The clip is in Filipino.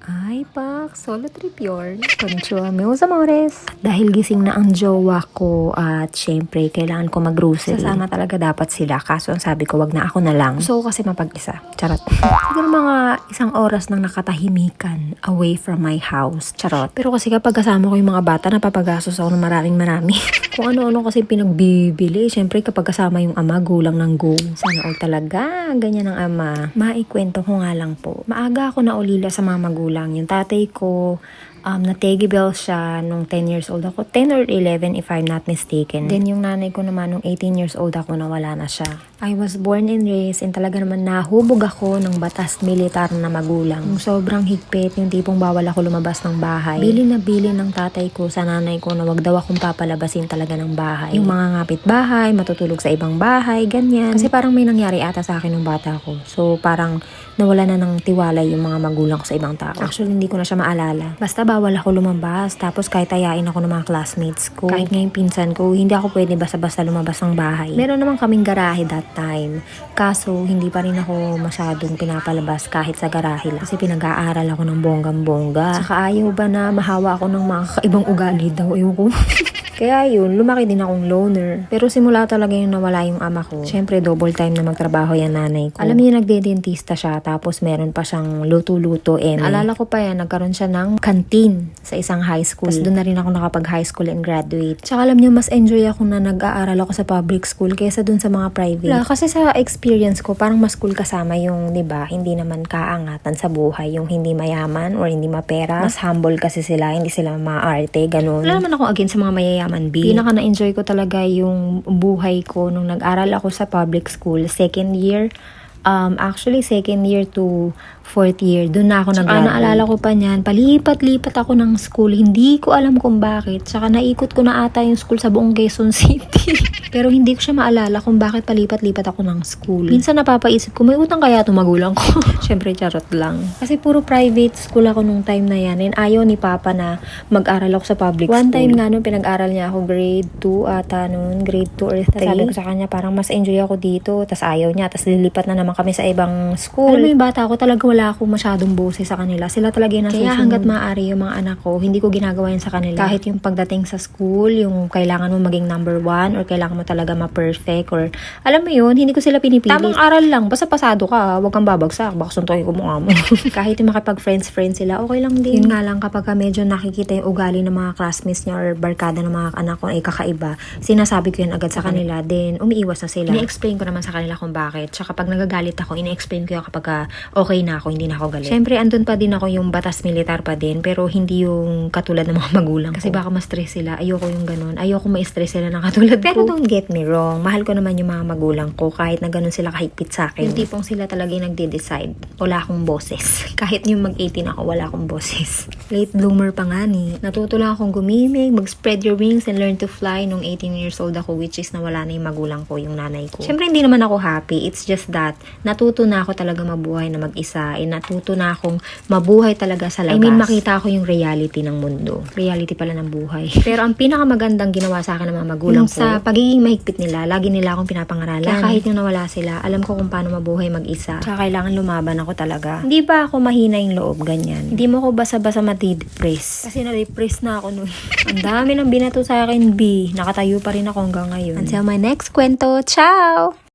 Ay, pak, solo trip yun. Konnichiwa, meus amores. Dahil gising na ang jowa ko at syempre kailangan ko mag-grocery. Sasama talaga dapat sila. Kaso ang sabi ko, wag na ako na lang. Gusto ko kasi mapag-isa. Charot. Siguro mga isang oras nang nakatahimikan away from my house. Charot. Pero kasi kapag kasama ko yung mga bata, napapagastos ako ng marami. Kung ano-ano kasi pinagbibili. Syempre kapag kasama yung ama, gulang ng go. Sana all talaga. Ganyan ang ama. Maikwento ko nga lang po. Maaga ako naulila sa mga magulang. Yung tatay ko, na-tegibel siya nung 10 years old ako. 10 or 11 if I'm not mistaken. Then yung nanay ko naman nung 18 years old ako nawala na siya. I was born and raised and talaga naman nahubog ako ng batas militar na magulang. Yung sobrang higpit, yung tipong bawal ako lumabas ng bahay. Bili na bili ng tatay ko sa nanay ko na wag daw akong papalabasin talaga ng bahay. Yung mga ngapit bahay, matutulog sa ibang bahay, ganyan. Kasi parang may nangyari ata sa akin nung bata ko. So parang nawala na ng tiwala yung mga magulang ko sa ibang tao. Actually, hindi ko na siya maalala. Basta bawal ako lumabas. Tapos kahit ayain ako ng mga classmates ko. Kahit ngayong pinsan ko, hindi ako pwede basta-basta lumabas ng bahay. Meron naman kaming garahe that time. Kaso, hindi pa rin ako masyadong pinapalabas kahit sa garahe lang. Kasi pinag-aaral ako ng bonggang-bongga. Saka ayaw ba na mahawa ako ng mga kakaibang ugali daw? Ayaw ko. Kaya yun, lumaki din akong loner. Pero simula talaga yung nawala yung ama ko. Siyempre, double time na magtrabaho yung nanay ko. Alam niyo, nagde-dentista siya, tapos meron pa siyang luto-luto. And alala ko pa yan, nagkaroon siya ng canteen sa isang high school. Tapos doon na rin ako nakapag-high school and graduate. Tsaka alam niyo, mas enjoy ako na nag-aaral ako sa public school kaysa doon sa mga private. Wala, kasi sa experience ko, parang mas cool kasama yung, di ba, hindi naman kaangatan sa buhay, yung hindi mayaman or hindi mapera. Mas humble kasi sila, hindi sila maarte, ganun. Wala naman ako against sa mga mayayaman. Pinaka na-enjoy ko talaga yung buhay ko nung nag-aral ako sa public school, second year. Actually, second year to fourth year, doon na ako nag-graduate. Naalala ko pa niyan, palipat-lipat ako ng school. Hindi ko alam kung bakit. Saka naikot ko na ata yung school sa buong Quezon City. Pero hindi ko siya maalala kung bakit palipat-lipat ako ng school. Minsan napapaisip ko, may utang kaya itong magulang ko? Siyempre, charot lang. Kasi puro private school ako nung time na yan. And ayaw ni Papa na mag-aral ako sa public school. One time nga nung pinag-aral niya ako, grade 2 ata noon, grade 2 or 3. Sabi ko sa kanya, parang mas enjoy ako dito. Tas ayaw niya. Tas lilipat na naman kami sa ibang school. Alam mo yung bata ako, talaga wala ako masyadong boses sa kanila. Sila talaga yung nasusunod. Kaya hanggat maaari yung mga anak ko, hindi ko ginagawa yun sa kanila. Kahit yung pagdating sa school, yung kailangan mo maging number 1 or kailangan mo talaga ma-perfect or alam mo yun, hindi ko sila pinipilit. Tamang aral lang, basta pasado ka, huwag kang babagsak, baka suntukin ko mukha mo. Kahit yung makipag-friends sila, okay lang din. Yun nga lang, kapag medyo nakikita yung ugali ng mga classmates niya or barkada ng mga anak ko ay kakaiba, sinasabi ko yan agad sa kanila, then umiiwas na sila. Ini-explain ko naman sa kanila kung bakit. Tsaka pag nagagalit ako, ini-explain ko yung kapag okay na ako, hindi na ako galit. Siyempre, andun pa din ako yung batas militar pa din, pero hindi yung katulad ng mga magulang ko. Kasi baka ma-stress sila. Ayoko yung ganun. Ayoko ma-stress sila ng katulad ko. Pero don't get me wrong. Mahal ko naman yung mga magulang ko kahit na ganun sila kahigpit sa akin. Yung tipong sila talaga yung nagde-decide. Wala akong boses. Kahit yung mag-18 ako, wala akong boses. Late bloomer pa nga ni. Natuto lang akong gumimik, mag-spread your wings and learn to fly nung 18 years old ako, which is nawala na yung magulang ko, yung nanay ko. Siyempre, hindi naman ako happy. It's just that natuto na ako talaga mabuhay na mag-isa. Natuto na akong mabuhay talaga sa labas. I mean, makita ako yung reality ng mundo. Reality pala ng buhay. Pero ang pinakamagandang ginawa sa akin ng mga magulang ko, sa pagiging mahigpit nila, lagi nila akong pinapangaralan. Kaya kahit yung nawala sila, alam ko kung paano mabuhay mag-isa. Tsaka kailangan lumaban ako talaga. Hindi ba ako mahina yung loob, ganyan. Hindi mo ko basa-basa mati-depress. Kasi na-depress na ako nun. Ang dami ng binato sa akin, B. Nakatayo pa rin ako hanggang ngayon. Until my next kwento. Ciao!